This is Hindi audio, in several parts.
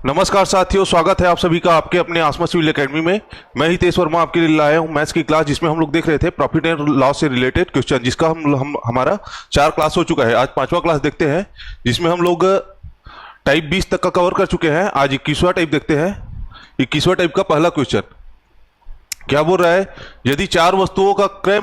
नमस्कार साथियों, स्वागत है आप सभी का आपके अपने आसमा सिविल एकेडमी में। मैं हितेश वर्मा आपके लिए लाया हूं मैथ्स की क्लास, जिसमें हम लोग देख रहे थे प्रॉफिट एंड लॉस से रिलेटेड क्वेश्चन, जिसका हमारा 4 क्लास हो चुका है। आज 5वां क्लास देखते हैं, जिसमें हम लोग टाइप 20 तक का कवर कर चुके हैं। आज 21वां टाइप देखते हैं। 21वां टाइप का पहला क्वेश्चन क्या बोल रहा है? यदि 4 वस्तुओं का क्रय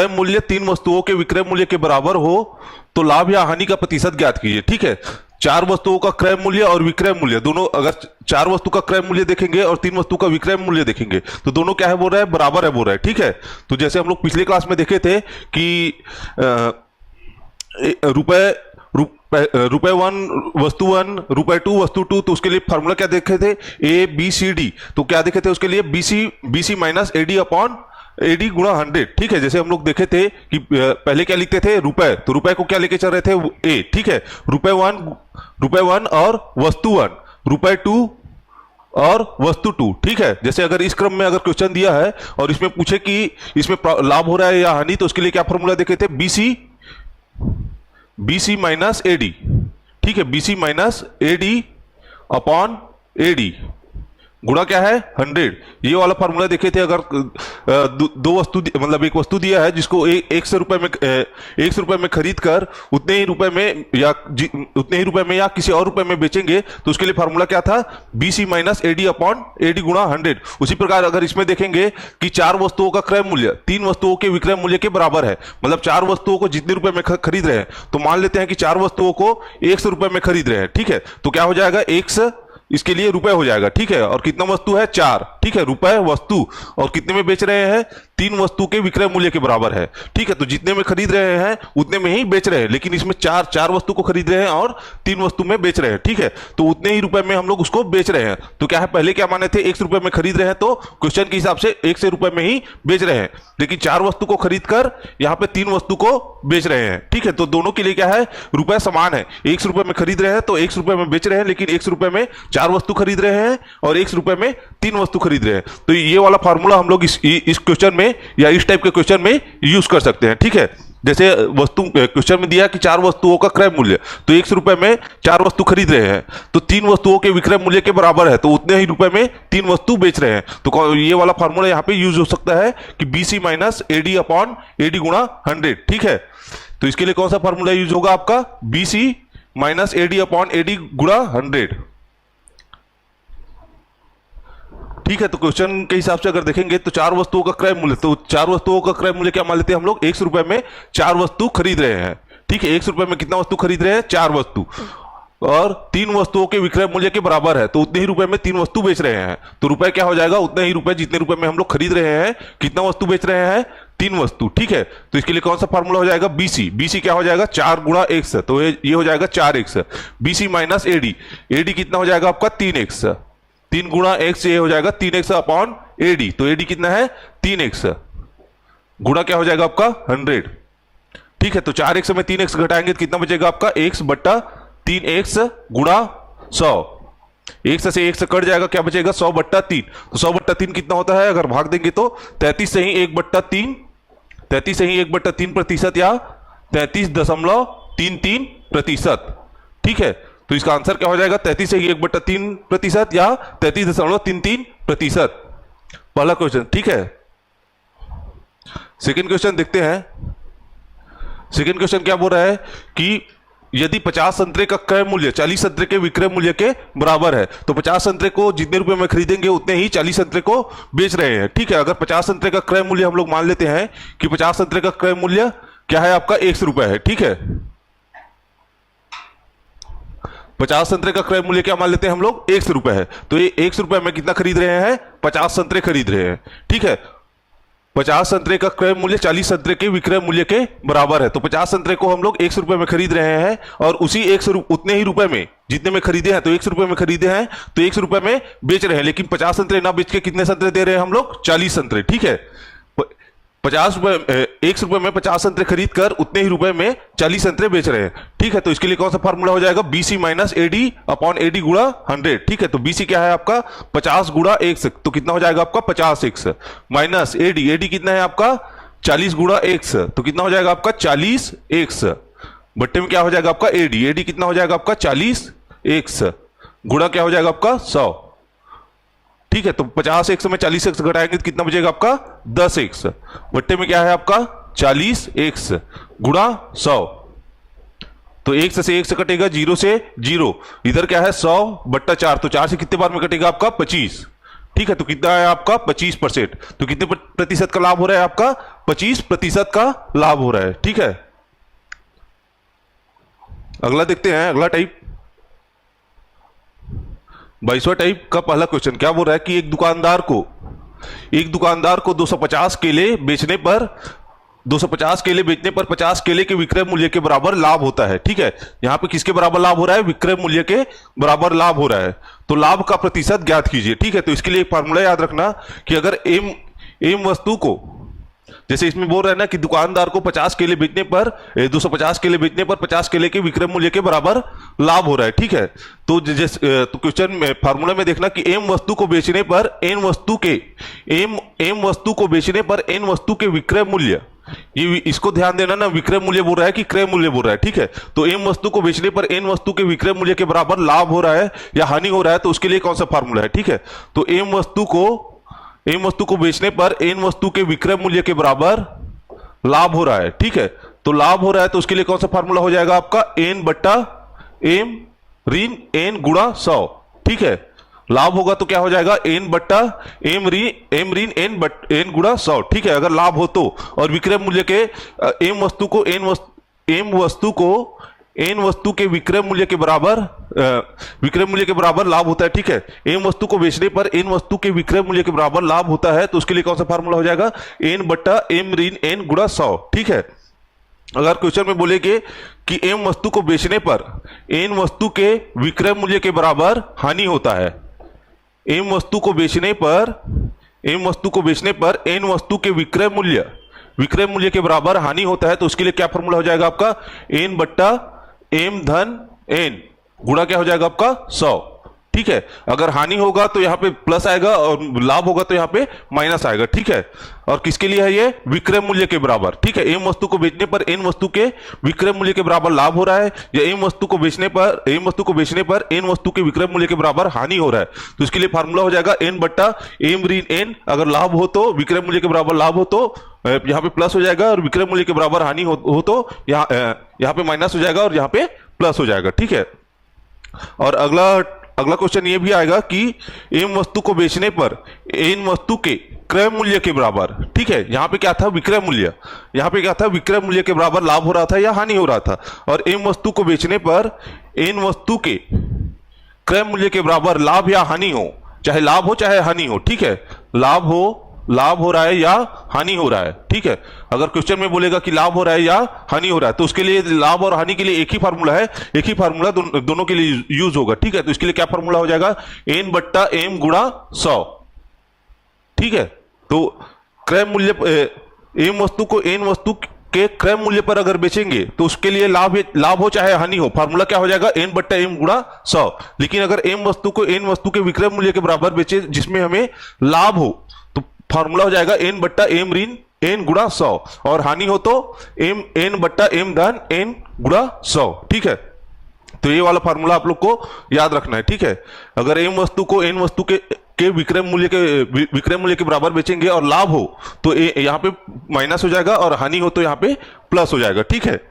मूल्य 3 वस्तुओं के विक्रय मूल्य के बराबर हो तो लाभ या हानि का प्रतिशत ज्ञात कीजिए। ठीक है, 4 वस्तुओं का क्रय मूल्य और विक्रय मूल्य दोनों, अगर 4 वस्तु का क्रय मूल्य देखेंगे और 3 वस्तु का विक्रय मूल्य देखेंगे तो दोनों क्या है बोल रहा है? बराबर है बोल रहा है। ठीक है, तो जैसे हम लोग पिछले क्लास में देखे थे कि रुपए 1 वस्तु 1, रुपए 2 वस्तु 2, तो उसके लिए फॉर्मूला क्या देखे थे? A B C D. तो क्या देखे थे उसके लिए? BC minus AD upon AD गुणा 100। ठीक है, जैसे हम लोग देखे थे कि पहले क्या लिखते थे? रुपए, तो रुपए को क्या लेके चल रहे थे? ए। ठीक है, रुपए 1 और वस्तु 1, रुपए 2 और वस्तु 2। ठीक है, जैसे अगर इस क्रम में अगर क्वेश्चन दिया है और इसमें पूछे कि इसमें लाभ हो रहा है या हानि, तो उसके लिए क्या फॉर्मूला देखे थे? BC minus AD. ठीक है, BC minus AD upon AD गुणा क्या है? 100। ये वाला फॉर्मूला देखे थे। अगर दो वस्तु मतलब एक वस्तु दिया है जिसको 100 रुपए में खरीद कर उतने ही रुपए में या किसी और रुपए में बेचेंगे तो उसके लिए फॉर्मूला क्या था? BC minus AD upon AD गुणा 100। उसी प्रकार अगर इसमें देखेंगे कि 4 वस्तुओं का क्रय मूल्य 3 वस्तुओं के विक्रय मूल्य के बराबर है, मतलब 4 वस्तुओं को जितने रुपए में खरीद रहे हैं, तो मान लेते हैं कि 4 वस्तुओं को 100 रुपए में खरीद रहे हैं। ठीक है, तो क्या हो जाएगा? 100 इसके लिए रुपए हो जाएगा। ठीक है, और कितना वस्तु है? 4। ठीक है, रुपए वस्तु, और कितने में बेच रहे हैं? 3 वस्तु के विक्रय मूल्य के बराबर है। ठीक है, तो जितने में खरीद रहे हैं उतने में ही बेच रहे हैं, लेकिन इसमें 4 वस्तु को खरीद रहे हैं और 3 वस्तु में बेच रहे हैं। ठीक है, तो उतने ही रुपए में हम लोग उसको बेच रहे हैं। तो क्या है, पहले क्या माने थे? 100 रुपए में खरीद रहे हैं, तो क्वेश्चन के हिसाब से 100 रुपए में ही बेच रहे हैं, लेकिन 4 वस्तु को खरीद कर यहाँ पे 3 वस्तु को बेच रहे हैं। ठीक है, तो दोनों के लिए क्या है? रुपए समान है। 100 रुपए में खरीद रहे हैं तो 100 रुपए में बेच रहे हैं, लेकिन 100 रुपए में 4 वस्तु खरीद रहे हैं और 100 रुपए में 3 वस्तु खरीद रहे हैं। तो ये वाला फार्मूला हम लोग इस क्वेश्चन में या इस टाइप के क्वेश्चन में यूज कर सकते हैं। ठीक है, जैसे वस्तु क्वेश्चन में दिया कि 4 वस्तुओं का क्रय मूल्य, तो 100 रुपए में 4 वस्तु खरीद रहे हैं, तो 3 वस्तुओं के विक्रय मूल्य के बराबर है, तो उतने ही रुपए में 3 वस्तु बेच रहे हैं। तो ये वाला फार्मूला यहाँ पे यूज हो सकता है कि BC minus AD upon AD गुणा 100। ठीक है, तो इसके लिए कौन सा फार्मूला यूज होगा आपका? BC minus AD upon AD गुणा 100। ठीक है, तो क्वेश्चन के हिसाब से अगर देखेंगे तो 4 वस्तुओं का क्रय मूल्य, तो 4 वस्तुओं का क्रय मूल्य क्या मान लेते हैं हम लोग? 100 रुपए में 4 वस्तु खरीद रहे हैं। ठीक है, 100 रुपए में कितना वस्तु खरीद रहे हैं? 4 वस्तु, और 3 वस्तुओं के विक्रय मूल्य के बराबर है, तो उतने ही रुपए में 3 वस्तु बेच रहे हैं। तो रुपए क्या हो जाएगा? उतने ही रुपए जितने रुपए में हम लोग खरीद रहे हैं। कितना वस्तु बेच रहे हैं? 3 वस्तु। ठीक है, तो इसके लिए कौन सा फार्मूला हो जाएगा? बीसी क्या हो जाएगा? 4 गुणा 100, तो ये हो जाएगा 4x। बीसी माइनस एडी कितना हो जाएगा आपका? 3x। 3 गुणा x, ये हो जाएगा 3x अपॉन एडी, तो एडी कितना है? 3x गुणा क्या हो जाएगा आपका? 100। ठीक है, तो 4x में 3x घटाएंगे तो कितना बचेगा आपका? x बट्टा 3x गुणा 100। 1 से 1 कट जाएगा, क्या बचेगा? 100 बट्टा 3। तो 100 बट्टा 3 कितना होता है? अगर भाग देंगे तो 33 से ही 1 बट्टा 3 प्रतिशत या 33.33%। ठीक है, तो इसका आंसर क्या हो जाएगा? 33 से ही 1/3% या 33.33%। पहला क्वेश्चन। ठीक है, सेकंड क्वेश्चन देखते हैं। सेकंड क्वेश्चन क्या बोल रहा है कि यदि 50 संतरे का क्रय मूल्य 40 संतरे के विक्रय मूल्य के बराबर है, तो 50 संतरे को जितने रुपए में खरीदेंगे उतने ही 40 संतरे को बेच रहे हैं। ठीक है, अगर 50 संतरे का क्रय मूल्य हम लोग मान लेते हैं कि 50 संतरे का क्रय मूल्य क्या है आपका? 100 रुपए है। ठीक है, 50 संतरे का क्रय मूल्य क्या मान लेते हैं हम लोग? 100 रुपए है, तो ये 100 रुपए में कितना खरीद रहे हैं? 50 संतरे खरीद रहे हैं। ठीक है, 50 संतरे का क्रय मूल्य 40 संतरे के विक्रय मूल्य के बराबर है, तो 50 संतरे को हम लोग 100 रुपए में खरीद रहे हैं, और उसी 100 उतने ही रुपए में जितने में खरीदे हैं, तो 100 रुपए में खरीदे हैं तो 100 रुपए में बेच रहे हैं, लेकिन 50 संतरे ना बेच के कितने संतरे दे रहे हैं हम लोग? 40 संतरे। ठीक है, 100 रुपए में 50 संतरे खरीद कर उतने ही रुपए में 40 संतरे बेच रहे हैं। ठीक है, तो इसके लिए कौन सा फार्मूला हो जाएगा? BC minus AD upon AD गुणा 100। ठीक है, तो बीसी क्या है आपका? 50 गुणा 1, तो कितना हो जाएगा आपका? 50x माइनस एडी कितना है आपका? 40 गुणा x, तो कितना हो जाएगा आपका? 40x। बट्टे में क्या हो जाएगा आपका? एडी कितना हो जाएगा आपका? 40 एक्स गुणा क्या हो जाएगा आपका 100। ठीक है, तो 50x में 40x घटाएंगे तो कितना बचेगा आपका 10x बट्टे में क्या है आपका 40x गुणा 100। तो x से x कटेगा, 0 से 0, इधर क्या है 100 बट्टा 4, तो 4 से कितने बार में कटेगा आपका 25। ठीक है, तो कितना है आपका 25%। तो कितने प्रतिशत का लाभ हो रहा है आपका 25% का लाभ हो रहा है। ठीक है, अगला देखते हैं, अगला टाइप 22वां टाइप का पहला क्वेश्चन क्या बोल रहा है कि एक दुकानदार को 250 केले बेचने पर 50 केले के विक्रय मूल्य के बराबर लाभ होता है। ठीक है, यहां पे किसके बराबर लाभ हो रहा है, विक्रय मूल्य के बराबर लाभ हो रहा है। तो लाभ का प्रतिशत ज्ञात कीजिए। ठीक है, तो इसके लिए एक फार्मूला याद रखना कि अगर एम वस्तु को, जैसे इसमें बोल रहा है ना कि दुकानदार को 50 केले बेचने पर 250 केले बेचने पर 50 केले के विक्रय मूल्य के बराबर लाभ हो रहा है। ठीक है, तो तो क्वेश्चन में फार्मूला में देखना कि एम वस्तु को बेचने पर एन वस्तु पर एन वस्तु के विक्रय मूल्य, ये इसको ध्यान देना ना, विक्रय मूल्य बोल रहा है कि क्रय मूल्य बोल रहा है। ठीक है, तो एम वस्तु को बेचने पर एन वस्तु के विक्रय मूल्य के बराबर लाभ हो रहा है या हानि हो रहा है, तो उसके लिए कौन सा फार्मूला है। ठीक है, तो एम वस्तु को बेचने पर एन वस्तु के विक्रय मूल्य के बराबर लाभ हो रहा है। ठीक है, तो लाभ हो रहा है तो उसके लिए कौन सा फार्मूला हो जाएगा आपका एन बट्टा एम ऋण एन गुणा 100। ठीक है, लाभ होगा तो क्या हो जाएगा एन बट्टा एम ऋण एन गुणा 100। ठीक है, अगर लाभ हो तो, और विक्रय मूल्य के एम वस्तु के विक्रय मूल्य के बराबर लाभ होता है। ठीक है, एम वस्तु को बेचने पर एन वस्तु के विक्रय मूल्य के बराबर लाभ होता है, तो उसके लिए कौन सा फार्मूला हो जाएगा एन बट्टा एम ऋण एन गुणा 100। ठीक है, अगर क्वेश्चन में बोलेगे कि एम वस्तु को बेचने पर एन वस्तु के विक्रय मूल्य के बराबर हानि होता है, एम वस्तु को बेचने पर एन वस्तु के विक्रय मूल्य के बराबर हानि होता है, तो उसके लिए क्या फॉर्मूला हो जाएगा आपका एन बट्टा एम धन एन गुणा क्या हो जाएगा आपका 100। ठीक है, अगर हानि होगा तो यहां पे प्लस आएगा और लाभ होगा तो यहां पे माइनस आएगा। ठीक है, और किसके लिए है ये विक्रय मूल्य के बराबर। ठीक है, एम वस्तु को बेचने पर एन वस्तु के विक्रय मूल्य के बराबर लाभ हो रहा है, या एम वस्तु को बेचने पर एन वस्तु के विक्रय मूल्य के बराबर हानि हो रहा है, तो इसके लिए फार्मूला हो जाएगा एन बट्टा एम ऋण एन। अगर लाभ हो तो, विक्रय मूल्य के बराबर लाभ हो तो यहाँ पे प्लस हो जाएगा, और विक्रय मूल्य के बराबर हानि हो तो यहाँ पे माइनस हो जाएगा और यहाँ पे प्लस हो जाएगा। ठीक है, और अगला क्वेश्चन ये भी आएगा कि एम वस्तु को बेचने पर एन वस्तु के क्रय मूल्य के बराबर। ठीक है, यहां पे क्या था विक्रय मूल्य, विक्रय मूल्य के बराबर लाभ हो रहा था या हानि हो रहा था, और एम वस्तु को बेचने पर एन वस्तु के क्रय मूल्य के बराबर लाभ या हानि हो, चाहे लाभ हो चाहे हानि हो। ठीक है, लाभ हो रहा है या हानि हो रहा है। ठीक है, अगर क्वेश्चन में बोलेगा कि लाभ हो रहा है या हानि हो रहा है, तो उसके लिए लाभ और हानि के लिए एक ही फार्मूला है, दोनों के लिए यूज होगा। ठीक है, तो इसके लिए क्या फार्मूला हो जाएगा एन बट्टा एम गुणा 100। ठीक है, तो क्रय मूल्य एम वस्तु को एन वस्तु के क्रय मूल्य पर अगर बेचेंगे तो उसके लिए लाभ हो चाहे हानि हो, फार्मूला क्या हो जाएगा एन बट्टा एम गुणा 100। लेकिन अगर एम वस्तु को एन वस्तु के विक्रय मूल्य के बराबर बेचे जिसमें हमें लाभ हो, फार्मूला हो जाएगा एन बट्टा एम ऋण एन गुणा 100, और हानि हो तो एन बट्टा एम धन एन गुणा 100। ठीक है, तो ये वाला फार्मूला आप लोग को याद रखना है। ठीक है, अगर एम वस्तु को एन वस्तु के विक्रय मूल्य के बराबर बेचेंगे और लाभ हो तो यहाँ पे माइनस हो जाएगा, और हानि हो तो यहाँ पे प्लस हो जाएगा। ठीक है,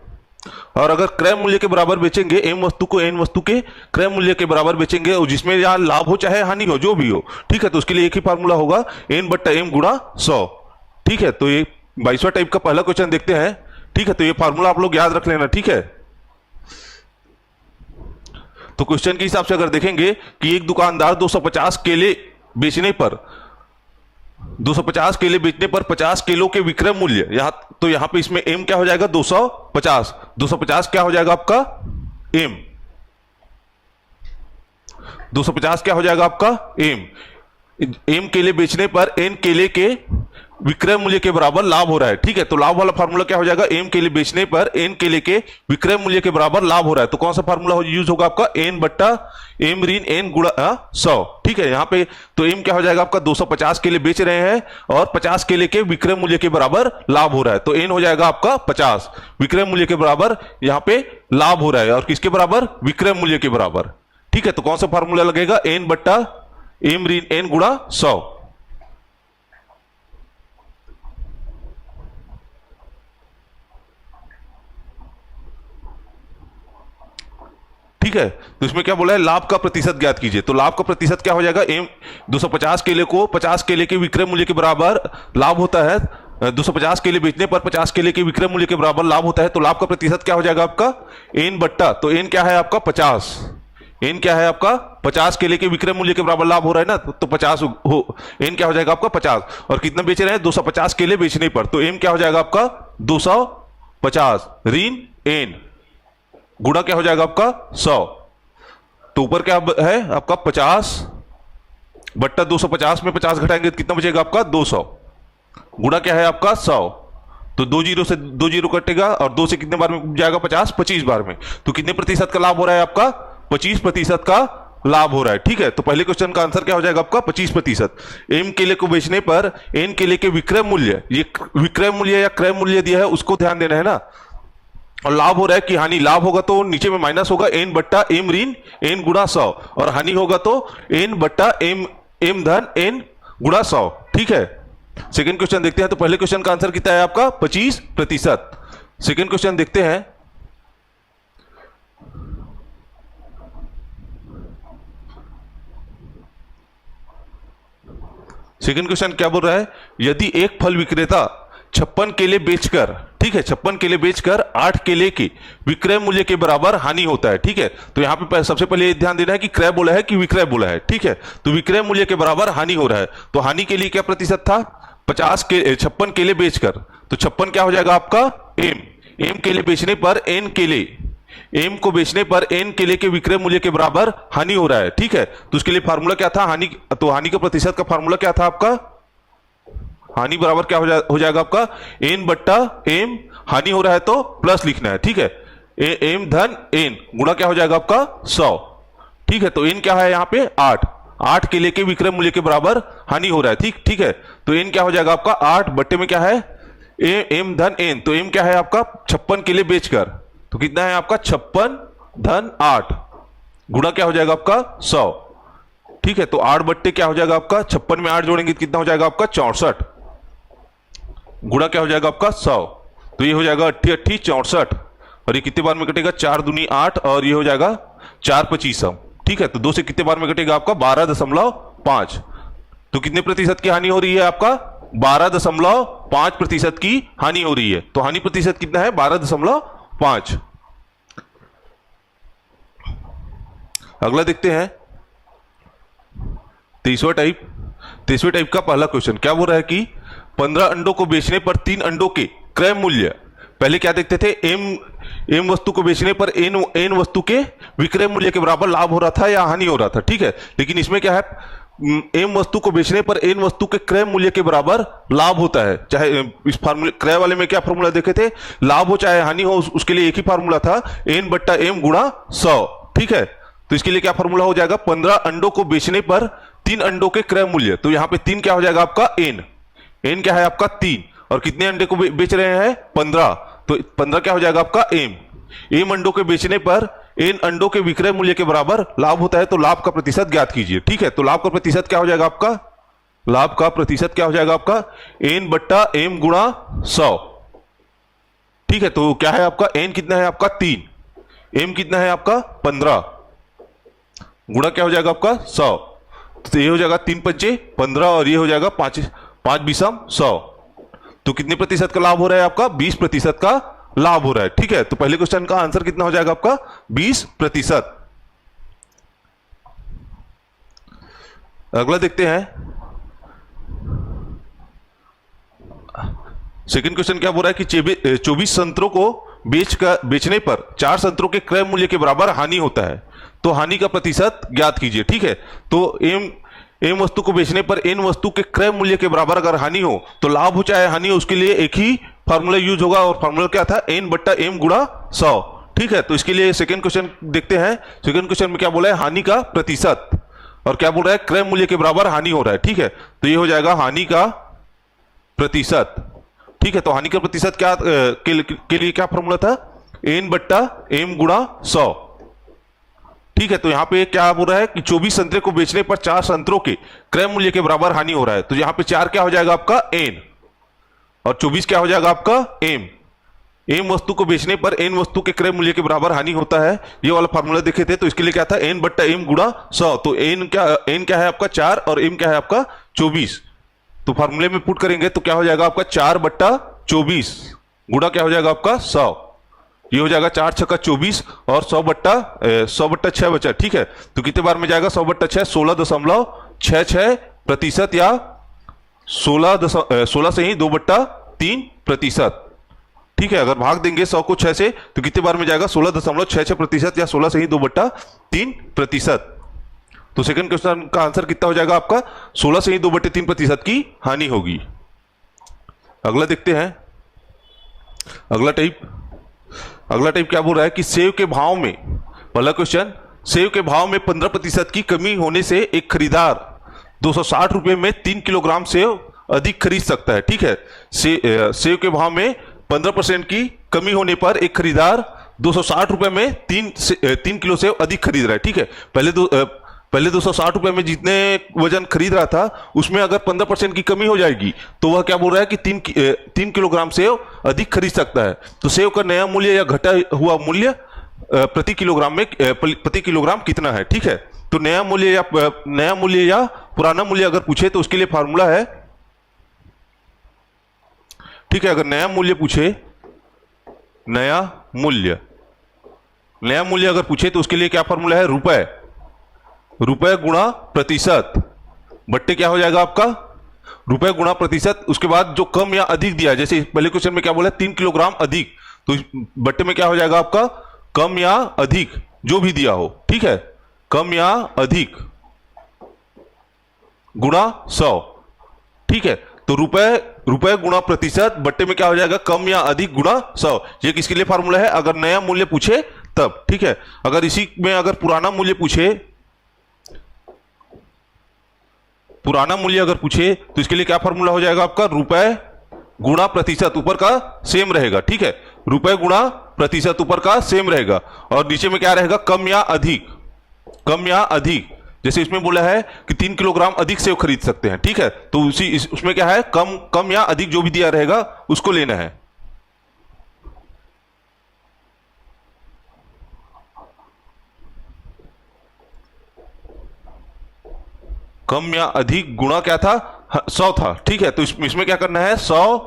और अगर क्रय मूल्य के बराबर बेचेंगे, एम वस्तु को एन वस्तु के क्रय मूल्य के बराबर बेचेंगे और जिसमें यहाँ लाभ हो चाहे हानि हो, जो भी हो। ठीक है, तो उसके लिए एक ही फार्मूला होगा एन बट्टा एम गुणा 100। ठीक है, तो ये 22वां टाइप का पहला क्वेश्चन देखते हैं। ठीक है, तो ये फार्मूला आप लोग याद रख लेना। ठीक है, तो क्वेश्चन के हिसाब से अगर देखेंगे कि एक दुकानदार 250 केले बेचने पर 50 किलो के विक्रय मूल्य, यहां पे इसमें एम क्या हो जाएगा 250 क्या हो जाएगा आपका एम, 250 क्या हो जाएगा आपका एम केले बेचने पर एन केले के विक्रय मूल्य के बराबर लाभ हो रहा है। ठीक है, तो लाभ वाला फार्मूला क्या हो जाएगा एम केले बेचने पर एन केले के विक्रय मूल्य के बराबर लाभ हो रहा है, तो कौन सा फार्मूला यूज होगा आपका एन बट्टा एम ऋण एन गुणा 100। ठीक है, यहां पे तो एम क्या हो जाएगा आपका 250 केले बेच रहे हैं और 50 केले के विक्रय मूल्य के बराबर लाभ हो रहा है, तो एन हो जाएगा आपका 50, विक्रय मूल्य के बराबर यहां पे लाभ हो रहा है, और किसके बराबर विक्रय मूल्य के बराबर। ठीक है, तो कौन सा फार्मूला लगेगा, एन बट्टा एम ऋण एन गुणा 100। ठीक है, तो इसमें क्या बोला है, लाभ का प्रतिशत ज्ञात कीजिए। तो लाभ का प्रतिशत क्या हो जाएगा, एम 250 केले को 50 केले के विक्रय मूल्य के बराबर लाभ होता है, 250 केले बेचने पर 50 केले के विक्रय मूल्य के बराबर लाभ होता है। तो लाभ का प्रतिशत क्या हो जाएगा आपका, एन बट्टा, तो एन क्या है आपका 50, एन क्या है आपका 50 केले के विक्रय मूल्य के बराबर लाभ हो रहा है ना, तो 50 हो, एन क्या हो जाएगा आपका 50, और कितना बेच रहे हैं 250 केले बेचने पर, तो एम क्या हो जाएगा आपका 250 ऋण एन गुणा क्या हो जाएगा आपका 100। तो ऊपर क्या है आपका 50 बट्टा 250 में 50 घटाएंगे तो कितना बचेगा आपका 200 गुणा क्या है आपका 100। तो 2 जीरो से 2 जीरो कटेगा और 2 से कितने बार में जाएगा 50, 25 बार में। तो कितने प्रतिशत का लाभ हो रहा है आपका, 25% का लाभ हो रहा है। ठीक है, तो पहले क्वेश्चन का आंसर क्या हो जाएगा आपका 25%। एम केले को बेचने पर एन केले के विक्रय मूल्य, ये विक्रय मूल्य या क्रय मूल्य दिया है उसको ध्यान देना है ना, और लाभ हो रहा है कि हानि, लाभ होगा तो नीचे में माइनस होगा एन बट्टा एम ऋण एन गुणा 100, और हानि होगा तो एन बट्टा एम धन एन गुणा 100। ठीक है, सेकंड क्वेश्चन देखते हैं। तो पहले क्वेश्चन का आंसर कितना है आपका 25%। सेकंड क्वेश्चन देखते हैं। सेकंड क्वेश्चन क्या बोल रहा है, यदि एक फल विक्रेता 56 केले बेचकर, ठीक है 56 केले बेचकर 8 केले के विक्रय मूल्य के बराबर हानि होता है। ठीक है, तो यहां पे सबसे पहले ध्यान देना है कि क्रय बोला है कि विक्रय बोला है। ठीक है, तो विक्रय मूल्य के बराबर हानि हो रहा है, तो हानि के लिए क्या प्रतिशत था 56 केले बेचकर, तो 56 क्या हो जाएगा आपका एम केले बेचने पर एन केले, एम को बेचने पर एन केले के विक्रय मूल्य के बराबर हानि हो रहा है। ठीक है, तो उसके लिए फार्मूला क्या था हानि, तो हानि का प्रतिशत का फार्मूला क्या था आपका, हानि बराबर क्या हो जाएगा आपका एन बट्टा एम, हानि हो रहा है तो प्लस लिखना है। ठीक है, एम धन एन गुणा क्या हो जाएगा आपका 100। ठीक है, तो एन क्या है यहाँ पे 8 केले के विक्रय मूल्य के बराबर हानि हो रहा है। ठीक है, तो एन क्या हो जाएगा आपका 8 बट्टे में क्या है एम धन एन, तो एम क्या है आपका 56 केले बेचकर, तो कितना है आपका 56 धन 8 गुणा क्या हो जाएगा आपका 100। ठीक है, तो 8 बट्टे क्या हो जाएगा आपका 56 में 8 जोड़ेंगे तो कितना हो जाएगा आपका 64 गुणा क्या हो जाएगा आपका 100। तो ये हो जाएगा 88 64, और ये कितने बार में कटेगा 4 दूनी 8, और ये हो जाएगा 4 25। ठीक है, तो 2 से कितने बार में कटेगा आपका 12.5। तो कितने प्रतिशत की हानि हो रही है आपका 12.5% की हानि हो रही है। तो हानि प्रतिशत कितना है 12.5। अगला देखते हैं 23वां टाइप का पहला क्वेश्चन क्या बोल रहा है कि 15 अंडों को बेचने पर 3 अंडों के क्रय मूल्य, पहले क्या देखते थे एम वस्तु को बेचने पर एन वस्तु के विक्रय मूल्य के बराबर लाभ हो रहा था या हानि हो रहा था। ठीक है, लेकिन इसमें क्या है एम वस्तु को बेचने पर एन वस्तु के क्रय मूल्य के बराबर लाभ होता है। चाहे इस फार्मूले क्रय वाले में क्या फार्मूला देखे थे, लाभ हो चाहे हानि हो उसके लिए एक ही फार्मूला था एन बट्टा एम गुणा 100। ठीक है, तो इसके लिए क्या फार्मूला हो जाएगा 15 अंडों को बेचने पर 3 अंडों के क्रय मूल्य, तो यहां पे 3 क्या हो जाएगा आपका एन क्या है आपका 3, और कितने अंडे को बेच रहे हैं 15, तो 15 क्या हो जाएगा आपका एम अंडों के बेचने पर एन अंडों के विक्रय मूल्य के बराबर लाभ होता है। तो लाभ का प्रतिशत ज्ञात कीजिए। ठीक है, तो लाभ का प्रतिशत क्या हो जाएगा आपका, लाभ का प्रतिशत क्या हो जाएगा आपका एन बट्टा एम गुणा 100। ठीक है, तो क्या है आपका एन कितना है आपका 3, एम कितना है आपका 15 गुणा क्या हो जाएगा आपका 100, तो ये हो जाएगा 3 पंचे 15, और ये हो जाएगा 5 बीसम 100। तो कितने प्रतिशत का लाभ हो रहा है आपका 20% का लाभ हो रहा है। ठीक है, तो पहले क्वेश्चन का आंसर कितना हो जाएगा आपका 20%। अगला देखते हैं सेकंड क्वेश्चन क्या बोल रहा है कि 24 संतरों को बेचने पर 4 संतरों के क्रय मूल्य के बराबर हानि होता है, तो हानि का प्रतिशत ज्ञात कीजिए। ठीक है, तो एम वस्तु को बेचने पर एन वस्तु के क्रय मूल्य के बराबर अगर हानि हो तो लाभ हो चाहे हानि हो उसके लिए एक ही फार्मूला यूज होगा, और फार्मूला क्या था एन बट्टा एम गुणा 100। ठीक है, तो इसके लिए सेकंड क्वेश्चन देखते हैं। सेकंड क्वेश्चन में क्या बोला है हानि का प्रतिशत, और क्या बोल रहा है क्रय मूल्य के बराबर हानि हो रहा है। ठीक है, तो ये हो जाएगा हानि का प्रतिशत। ठीक है, तो हानि का प्रतिशत क्या के लिए क्या फार्मूला था एन बट्टा एम गुणा 100। ठीक है, तो यहाँ पे क्या बोल रहा है कि 24 संतरे को बेचने पर 4 संतरों के क्रय मूल्य के बराबर हानि हो रहा है। तो यहाँ पे 4 क्या हो जाएगा आपका एन, और 24 क्या हो जाएगा आपका एम। एम वस्तु को बेचने पर एन वस्तु के क्रय मूल्य के बराबर हानि होता है, ये वाला फार्मूला देखे थे। तो इसके लिए क्या था, एन बट्टा एम गुणा 100। तो एन क्या है आपका 4 और एम क्या है आपका 24। तो फार्मूले में पुट करेंगे तो क्या हो जाएगा आपका 4 बट्टा 24 गुणा क्या हो जाएगा आपका 100। ये हो जाएगा 4 छक्का 24 और 100 बट्टा 6 बचा। ठीक है, तो कितने बार में जाएगा 100 बट्टा 6, 16.66% या 16 से ही 2/3%। ठीक है, अगर भाग देंगे 100 को 6 से तो कितने बार में जाएगा 16.66% या 16 से ही 2/3%। तो सेकंड क्वेश्चन का आंसर कितना हो जाएगा आपका 16 से ही 2/3% की हानि होगी। अगला देखते हैं, अगला टाइप क्या बोल रहा है कि सेव के भाव में, पहला क्वेश्चन, सेव के भाव में 15% की कमी होने से एक खरीदार 260 रुपए में 3 किलोग्राम सेव अधिक खरीद सकता है। ठीक है, सेव के भाव में 15% की कमी होने पर एक खरीदार 260 रुपए में 3 किलो सेव अधिक खरीद रहा है। ठीक है, पहले 260 रुपए में जितने वजन खरीद रहा था उसमें अगर 15% की कमी हो जाएगी तो वह क्या बोल रहा है कि 3 किलोग्राम सेव अधिक खरीद सकता है। तो सेव का नया मूल्य या घटा हुआ मूल्य प्रति किलोग्राम कितना है। ठीक है, तो नया मूल्य या पुराना मूल्य अगर पूछे तो उसके लिए फार्मूला है। ठीक है, अगर नया मूल्य पूछे, नया मूल्य अगर पूछे तो उसके लिए क्या फार्मूला है, रुपए गुणा प्रतिशत बट्टे क्या हो जाएगा आपका रुपए गुणा प्रतिशत। उसके बाद जो कम या अधिक दिया, जैसे पहले क्वेश्चन में क्या बोला 3 किलोग्राम अधिक, तो बट्टे में क्या हो जाएगा आपका कम या अधिक जो भी दिया हो। ठीक है, कम या अधिक गुणा 100। ठीक है, तो रुपए गुणा प्रतिशत बट्टे में क्या हो जाएगा कम या अधिक गुणा 100। ये किसके लिए फार्मूला है, अगर नया मूल्य पूछे तब। ठीक है, अगर इसी में अगर पुराना मूल्य तो इसके लिए क्या फार्मूला हो जाएगा आपका रुपए गुणा प्रतिशत, ऊपर का सेम रहेगा। ठीक है, रुपए गुणा प्रतिशत ऊपर का सेम रहेगा और नीचे में क्या रहेगा कम या अधिक। जैसे इसमें बोला है कि 3 किलोग्राम अधिक सेव खरीद सकते हैं। ठीक है, तो उसमें क्या है कम या अधिक जो भी दिया रहेगा उसको लेना है। कम या अधिक गुणा क्या था 100 था। ठीक है, तो इसमें क्या करना है 100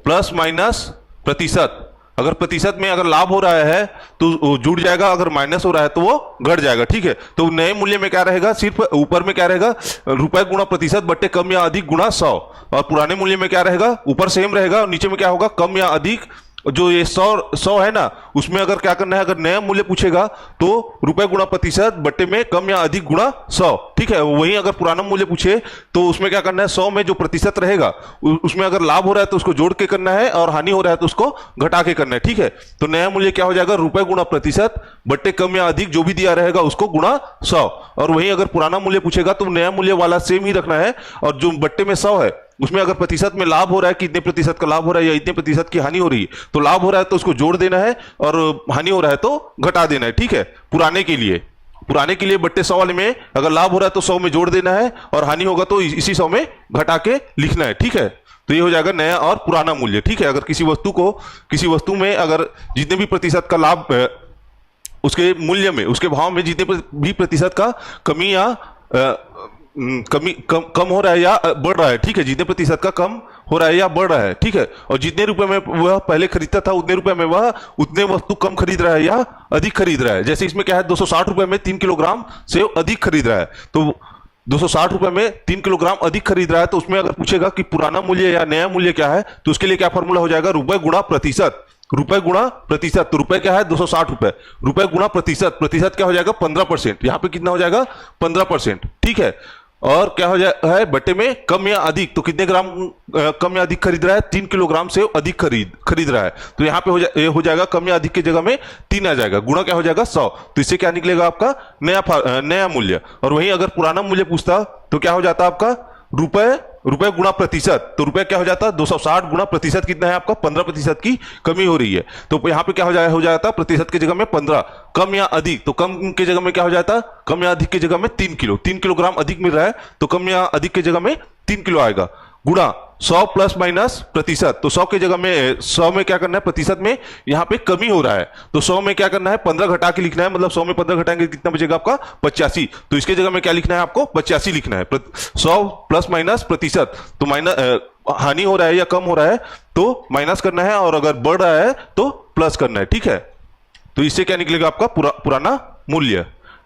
प्लस माइनस प्रतिशत। अगर प्रतिशत में अगर लाभ हो रहा है तो जुड़ जाएगा, अगर माइनस हो रहा है तो वो घट जाएगा। ठीक है, तो नए मूल्य में क्या रहेगा, सिर्फ ऊपर में क्या रहेगा रुपए गुणा प्रतिशत बट्टे कम या अधिक गुणा 100, और पुराने मूल्य में क्या रहेगा ऊपर सेम रहेगा और नीचे में क्या होगा कम या अधिक। जो ये 100 है ना, उसमें अगर क्या करना है, अगर नया मूल्य पूछेगा तो रुपए गुणा प्रतिशत बट्टे में कम या अधिक गुणा 100। ठीक है, वहीं अगर पुराना मूल्य पूछे तो उसमें क्या करना है 100 में जो प्रतिशत रहेगा उसमें अगर लाभ हो रहा है तो उसको जोड़ के करना है और हानि हो रहा है तो उसको घटा के करना है। ठीक है, तो नया मूल्य क्या हो जाएगा रुपए गुणा प्रतिशत बट्टे कम या अधिक जो भी दिया रहेगा उसको गुणा 100, और वहीं अगर पुराना मूल्य पूछेगा तो नया मूल्य वाला सेम ही रखना है और जो बट्टे में 100 है उसमें अगर प्रतिशत में लाभ हो रहा है कि इतने प्रतिशत का लाभ हो रहा है या इतने प्रतिशत की हानि हो रही है, तो लाभ हो रहा है तो उसको जोड़ देना है और हानि हो रहा है तो घटा देना है। ठीक है, पुराने के लिए बट्टे 100 वाले में अगर लाभ हो रहा है तो 100 में जोड़ देना है और हानि होगा तो इसी 100 में घटा के लिखना है। ठीक है, तो ये हो जाएगा नया और पुराना मूल्य। ठीक है, अगर किसी वस्तु में अगर जितने भी प्रतिशत का लाभ उसके मूल्य में, उसके भाव में जितने भी प्रतिशत का कमी या कम हो रहा है या बढ़ रहा है। ठीक है, जितने प्रतिशत का कम हो रहा है या बढ़ रहा है। ठीक है, और जितने रुपए में वह पहले खरीदता था उतने रुपए में वह उतने वस्तु कम खरीद रहा है या अधिक खरीद रहा है। जैसे इसमें क्या है 260 रुपए में 3 किलोग्राम सेव अधिक खरीद रहा है, तो 260 रुपए में 3 किलोग्राम अधिक खरीद रहा है, तो उसमें अगर पूछेगा कि पुराना मूल्य या नया मूल्य क्या है तो उसके लिए क्या फॉर्मूला हो जाएगा रुपए गुणा प्रतिशत। तो रुपए क्या है 260 रुपए, रुपए गुणा प्रतिशत क्या हो जाएगा 15%। यहां पे कितना हो जाएगा 15%। ठीक है, और क्या हो जाए है बट्टे में कम या अधिक, तो कितने ग्राम कम या अधिक खरीद रहा है 3 किलोग्राम से अधिक खरीद रहा है, तो यहाँ पे हो जाएगा कम या अधिक की जगह में 3 आ जाएगा, गुणा क्या हो जाएगा 100। तो इससे क्या निकलेगा आपका नया मूल्य। और वहीं अगर पुराना मूल्य पूछता तो क्या हो जाता आपका रुपए रुपए गुणा प्रतिशत, तो रुपए क्या हो जाता है 260 गुणा प्रतिशत कितना है आपका 15% की कमी हो रही है। तो यहाँ पे क्या हो जाता प्रतिशत की जगह में 15, कम या अधिक, तो कम की जगह में क्या हो जाता, कम या अधिक की जगह में 3 किलो, 3 किलोग्राम अधिक मिल रहा है तो कम या अधिक की जगह में 3 किलो आएगा, गुणा 100 प्लस माइनस प्रतिशत, तो 100 की जगह में 100 में क्या करना है प्रतिशत में यहाँ पे कमी हो रहा है, तो 100 में क्या करना है 15 घटा के लिखना है, मतलब 100 में 15 घटाएंगे कितना बचेगा आपका 85, तो इसके जगह में क्या लिखना है आपको 85 लिखना है। 100 प्लस माइनस प्रतिशत, तो माइनस हानि हो रहा है या कम हो रहा है तो माइनस करना है, और अगर बढ़ रहा है तो प्लस करना है, ठीक है। तो इससे क्या निकलेगा आपका पुराना मूल्य,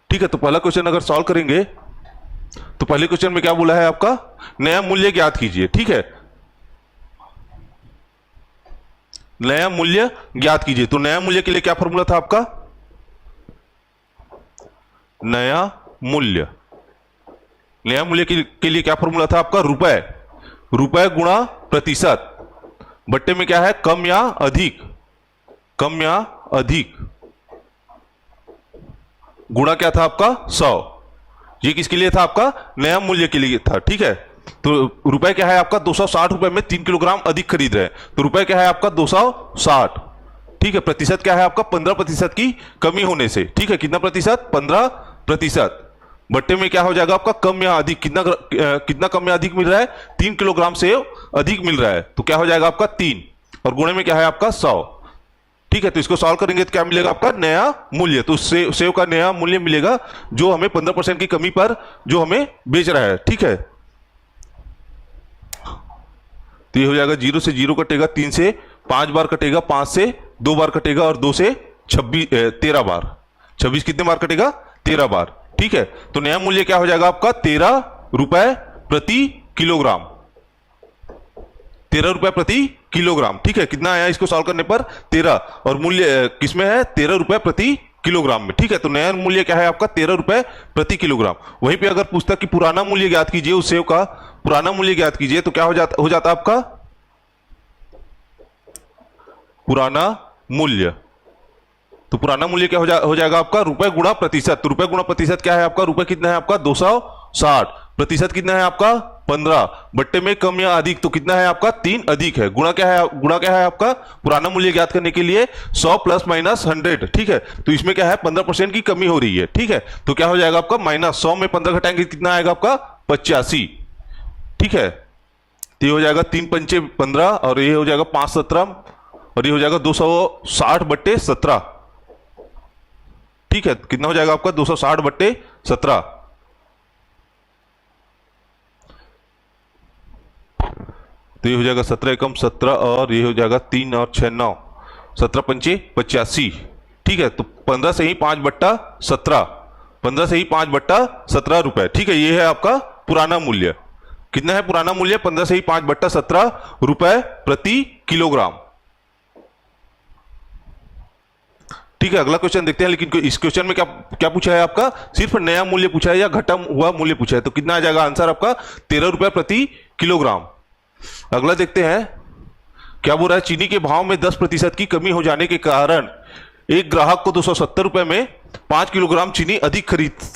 ठीक है। तो पहला क्वेश्चन अगर सॉल्व करेंगे तो पहले क्वेश्चन में क्या बोला है आपका नया मूल्य ज्ञात कीजिए, ठीक है, नया मूल्य ज्ञात कीजिए। तो नया मूल्य के लिए क्या फॉर्मूला था आपका, नया मूल्य के लिए क्या फॉर्मूला था आपका रुपए गुणा प्रतिशत, बट्टे में क्या है कम या अधिक, गुणा क्या था आपका 100, ये किसके लिए था आपका नया मूल्य के लिए था, ठीक है। तो रुपए क्या है आपका 260 रुपए में 3 किलोग्राम अधिक खरीद रहे हैं, तो रुपए क्या है आपका 260, ठीक है। प्रतिशत क्या है आपका 15% की कमी होने से, ठीक है, कितना प्रतिशत 15%, बट्टे में क्या हो जाएगा आपका कम या अधिक, कितना कम या अधिक मिल रहा है 3 किलोग्राम से अधिक मिल रहा है, तो क्या हो जाएगा आपका 3, और गुणे में क्या है आपका 100, ठीक है। तो इसको सॉल्व करेंगे तो क्या मिलेगा आपका नया मूल्य, तो सेव का नया मूल्य मिलेगा जो हमें 15% की कमी पर जो हमें बेच रहा है, ठीक है। तो ये हो जाएगा 0 से 0 कटेगा, 3 से 5 बार कटेगा, 5 से 2 बार कटेगा, और 2 से 13 बार, 26 कितने बार कटेगा 13 बार, ठीक है। तो नया मूल्य क्या हो जाएगा आपका 13 रुपए प्रति किलोग्राम, 13 रुपए प्रति किलोग्राम, ठीक है। कितना आया इसको सॉल्व करने पर 13, और मूल्य किसमें है 13 रुपए प्रति किलोग्राम में, ठीक है। तो नया मूल्य क्या है आपका 13 रुपए प्रति किलोग्राम। वहीं पे अगर पूछता कि पुराना मूल्य ज्ञात कीजिए, उस सेव का पुराना मूल्य ज्ञात कीजिए, तो क्या हो जाता आपका पुराना मूल्य, तो पुराना मूल्य क्या हो जाएगा आपका रुपए गुणा प्रतिशत, तो रुपए गुणा प्रतिशत क्या है आपका, रुपए कितना है आपका 260, प्रतिशत कितना है आपका 15, बट्टे में कम या अधिक, तो कितना है आपका 3 अधिक है, गुणा क्या है आपका पुराना मूल्य ज्ञात करने के लिए 100 प्लस माइनस 100, ठीक है। तो इसमें क्या है 15% की कमी हो रही है, ठीक है। तो क्या हो जाएगा आपका माइनस 100 में 15 घटाएंगे कितना आएगा आपका 85, ठीक है। तो ये हो जाएगा 3 पंचे 15, और ये हो जाएगा 5 17, और ये हो जाएगा 260 बट्टे 17, ठीक है। कितना हो जाएगा आपका 260 बट्टे 17, तो ये हो जाएगा 17 एकम 17, और ये हो जाएगा 3 और 6 9, 17 पंचे 85, ठीक है। तो 15 से ही 5 बट्टा 17, 15 से ही 5 बट्टा 17 रुपए, ठीक है। ये है आपका पुराना मूल्य, कितना है पुराना मूल्य 15 से ही 5 बट्टा 17 रुपए प्रति किलोग्राम, ठीक है। अगला क्वेश्चन देखते हैं, लेकिन इस क्वेश्चन में क्या पूछा है आपका सिर्फ नया मूल्य पूछा है या घटा हुआ मूल्य पूछा है, तो कितना आ जाएगा आंसर आपका 13 रुपए प्रति किलोग्राम। अगला देखते हैं क्या बोल रहा है, चीनी के भाव में 10% की कमी हो जाने के कारण एक ग्राहक को 270 रुपए में 5 किलोग्राम चीनी अधिक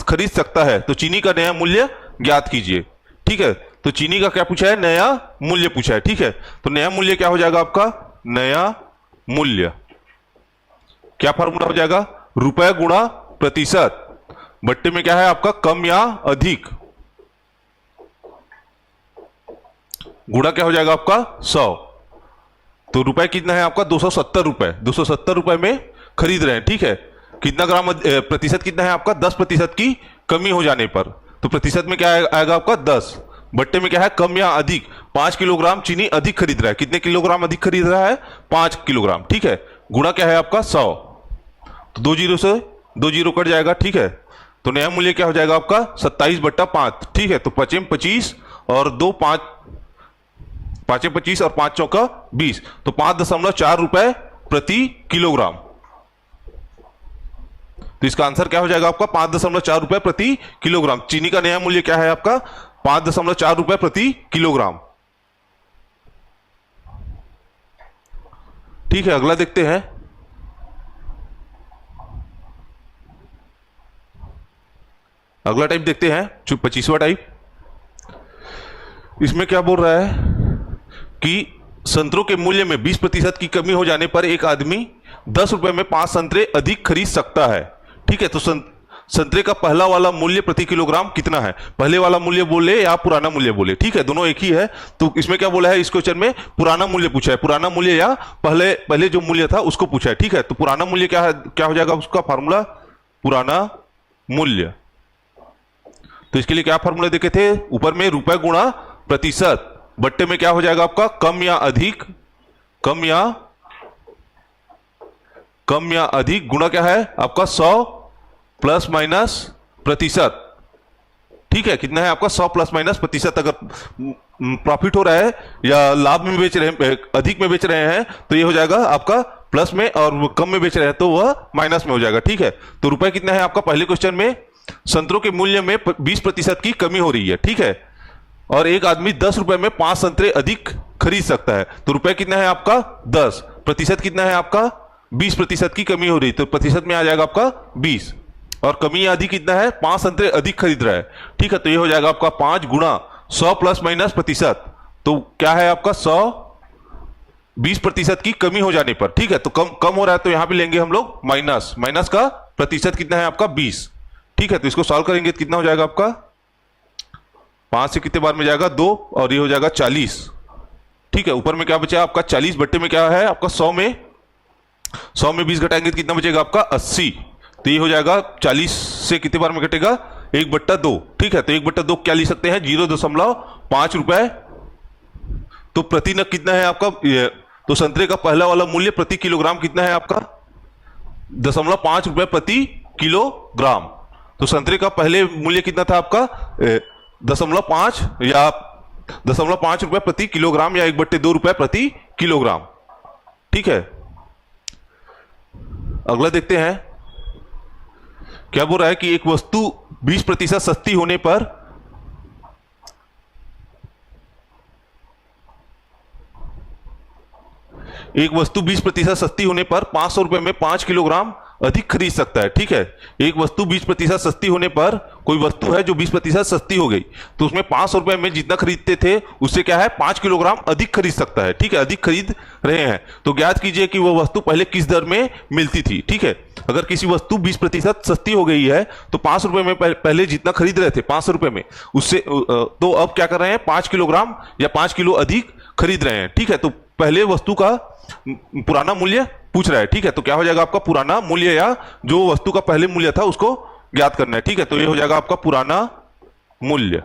खरीद सकता है, तो चीनी का नया मूल्य ज्ञात कीजिए, ठीक है। तो चीनी का क्या पूछा है नया मूल्य पूछा है, ठीक है। तो नया मूल्य क्या हो जाएगा आपका नया मूल्य, क्या फॉर्मूला हो जाएगा रुपए गुणा प्रतिशत, बट्टे में क्या है आपका कम या अधिक, गुणा क्या हो जाएगा आपका 100, तो रुपए कितना है आपका 270 रुपए, 270 रुपए में खरीद रहे हैं, ठीक है। कितना ग्राम प्रतिशत कितना है आपका 10% की कमी हो जाने पर, तो प्रतिशत में क्या आएगा आपका 10, बट्टे में क्या है कम या अधिक, 5 किलोग्राम चीनी अधिक खरीद रहा है, कितने किलोग्राम अधिक खरीद रहा है 5 किलोग्राम, ठीक है। गुणा क्या है आपका 100, तो 2 जीरो से 2 जीरो कट जाएगा, ठीक है। तो नया मूल्य क्या हो जाएगा आपका 27 बट्टा 5, ठीक है। तो 5 में 25 और 2 5 5 में 25 और 5 चौका 20, तो 5.4 रुपए प्रति किलोग्राम, तो इसका आंसर क्या हो जाएगा आपका 5.4 रुपए प्रति किलोग्राम। चीनी का नया मूल्य क्या है आपका 5.4 रुपए प्रति किलोग्राम, ठीक है। अगला देखते हैं, अगला टाइप देखते हैं 25वां टाइप। इसमें क्या बोल रहा है कि संतरों के मूल्य में 20% की कमी हो जाने पर एक आदमी 10 रुपए में 5 संतरे अधिक खरीद सकता है। ठीक है, तो संतरे का पहला वाला मूल्य प्रति किलोग्राम कितना है? पहले वाला मूल्य बोले या पुराना मूल्य बोले? ठीक है, दोनों एक ही है। तो इसमें क्या बोला है, इस क्वेश्चन में पुराना मूल्य पूछा है, पुराना मूल्य या पहले जो मूल्य था उसको पूछा है। ठीक है, तो पुराना मूल्य क्या है, क्या हो जाएगा उसका फार्मूला? पुराना मूल्य। तो इसके लिए क्या फार्मूला देखे थे? ऊपर में रुपए गुणा प्रतिशत, बट्टे में क्या हो जाएगा आपका? कम या अधिक, कम या अधिक, गुणा क्या है आपका? 100 प्लस माइनस प्रतिशत। ठीक है, कितना है आपका? 100 प्लस माइनस प्रतिशत। अगर प्रॉफिट हो रहा है या लाभ में बेच रहे हैं, अधिक में बेच रहे हैं, तो ये हो जाएगा आपका प्लस में, और कम में बेच रहे हैं तो वह माइनस में हो जाएगा। ठीक है, तो रुपए कितना है आपका? पहले क्वेश्चन में संतरों के मूल्य में 20% की कमी हो रही है। ठीक है, और एक आदमी 10 रुपए में 5 संतरे अधिक खरीद सकता है। तो रुपए कितना है आपका? 10, प्रतिशत कितना है आपका? 20% की कमी हो रही, तो प्रतिशत में आ जाएगा आपका 20, और कमी अधिक कितना है? 5 संतरे अधिक खरीद रहा है। ठीक है, तो ये हो जाएगा आपका 5 गुणा 100 प्लस माइनस प्रतिशत। तो क्या है आपका? 100 20% की कमी हो जाने पर। ठीक है, तो कम हो रहा है तो यहां पे लेंगे हम लोग माइनस, माइनस का प्रतिशत कितना है आपका? 20। ठीक है, तो इसको सॉल्व करेंगे तो कितना हो जाएगा आपका? 5 से कितने बार में जाएगा? 2, और ये हो जाएगा 40। ठीक है, ऊपर में क्या बचा आपका? 40, बट्टे में क्या है आपका? 100 में 20 घटाएंगे तो कितना बचेगा आपका? 80। तो ये हो जाएगा 40 से कितने बार में घटेगा? 1/2। ठीक है, तो 1/2 क्या लिख सकते हैं? 0.5 रुपए। तो प्रति नग कितना है आपका? तो संतरे का पहला वाला मूल्य प्रति किलोग्राम कितना है आपका? 0.5 रुपए प्रति किलोग्राम। तो संतरे का पहले मूल्य कितना था आपका? 0.5 या 0.5 रुपए प्रति किलोग्राम, या 1/2 रुपए प्रति किलोग्राम। ठीक है, अगला देखते हैं क्या बोल रहा है कि एक वस्तु 20% सस्ती होने पर एक वस्तु 20% सस्ती होने पर 500 रुपए में 5 किलोग्राम अधिक खरीद सकता है। ठीक है, एक वस्तु 20% सस्ती होने पर, कोई वस्तु है जो 20% सस्ती हो गई, तो उसमें 500 रुपए में जितना खरीदते थे उससे क्या है? 5 किलोग्राम अधिक खरीद सकता है। ठीक है, अधिक खरीद रहे हैं, तो ज्ञात कीजिए कि वह वस्तु पहले किस दर में मिलती थी। ठीक है, अगर किसी वस्तु 20% सस्ती हो गई है तो 500 रुपए में पहले जितना खरीद रहे थे 500 रुपए में, उससे तो अब क्या कर रहे हैं? 5 किलोग्राम या 5 किलो अधिक खरीद रहे हैं। ठीक है, तो पहले वस्तु का पुराना मूल्य पूछ रहा है। ठीक है, तो क्या हो जाएगा आपका? पुराना मूल्य, या जो वस्तु का पहले मूल्य था उसको ज्ञात करना है। ठीक है, तो ये हो जाएगा आपका पुराना मूल्य।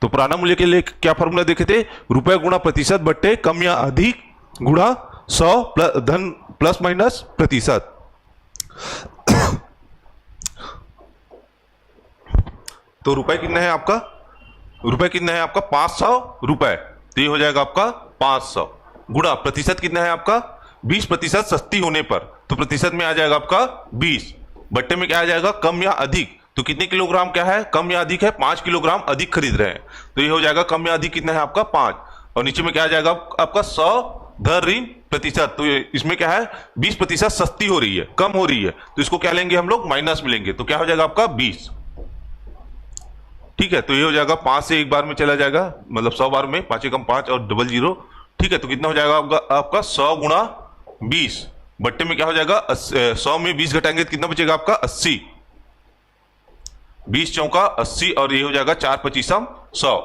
तो पुराना मूल्य के लिए क्या फॉर्मूला देखे थे? रुपए गुणा प्रतिशत बट्टे कम या अधिक गुणा 100 प्लस माइनस प्रतिशत। तो रुपए कितना है आपका? रुपए कितना है आपका? 500 रुपए। तो ये हो जाएगा आपका 500 गुणा प्रतिशत कितना है आपका? 20% सस्ती होने पर, तो प्रतिशत में आ जाएगा आपका 20, बट्टे में क्या आ जाएगा? कम या अधिक। तो कितने किलोग्राम क्या है? कम या अधिक है? 5 किलोग्राम अधिक खरीद रहे हैं, तो ये हो जाएगा कम या अधिक कितना है आपका? 5, और नीचे में क्या आ जाएगा आपका? 100 धन ऋण प्रतिशत। तो इसमें क्या है? 20% सस्ती हो रही है, कम हो रही है, तो इसको क्या लेंगे हम लोग? माइनस में लेंगे, तो क्या हो जाएगा आपका? 20। ठीक है, तो ये हो जाएगा 5 से एक बार में चला जाएगा, मतलब 100 बार में, 5 एकम 5 और डबल 0। ठीक है, तो कितना हो जाएगा आपका 100 गुणा 20, बट्टे में क्या हो जाएगा? 100 में 20 घटाएंगे तो कितना बचेगा आपका? 80। 20 चौका 80, और ये हो जाएगा 4 पचीसम 100।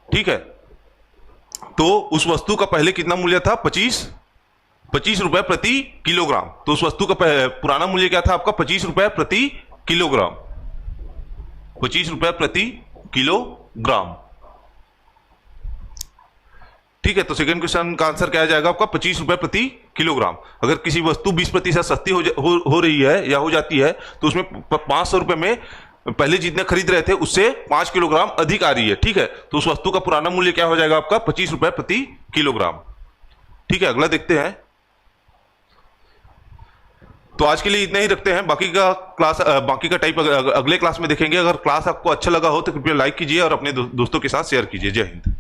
ठीक है, तो उस वस्तु का पहले कितना मूल्य था? 25 रुपए प्रति किलोग्राम। तो उस वस्तु का पुराना मूल्य क्या था आपका? 25 रुपए प्रति किलोग्राम, 25 रुपए प्रति किलोग्राम। ठीक है, तो सेकंड क्वेश्चन का आंसर क्या आ जाएगा आपका? 25 रुपए प्रति किलोग्राम। अगर किसी वस्तु 20% सस्ती हो रही है या हो जाती है, तो उसमें 500 रुपए में पहले जितने खरीद रहे थे उससे 5 किलोग्राम अधिक आ रही है। ठीक है, तो उस वस्तु का पुराना मूल्य क्या हो जाएगा आपका? 25 रुपए प्रति किलोग्राम। ठीक है, अगला देखते हैं। तो आज के लिए इतना ही रखते हैं, बाकी का टाइप अगले क्लास में देखेंगे। अगर क्लास आपको अच्छा लगा हो तो कृपया लाइक कीजिए और अपने दोस्तों के साथ शेयर कीजिए। जय हिंद।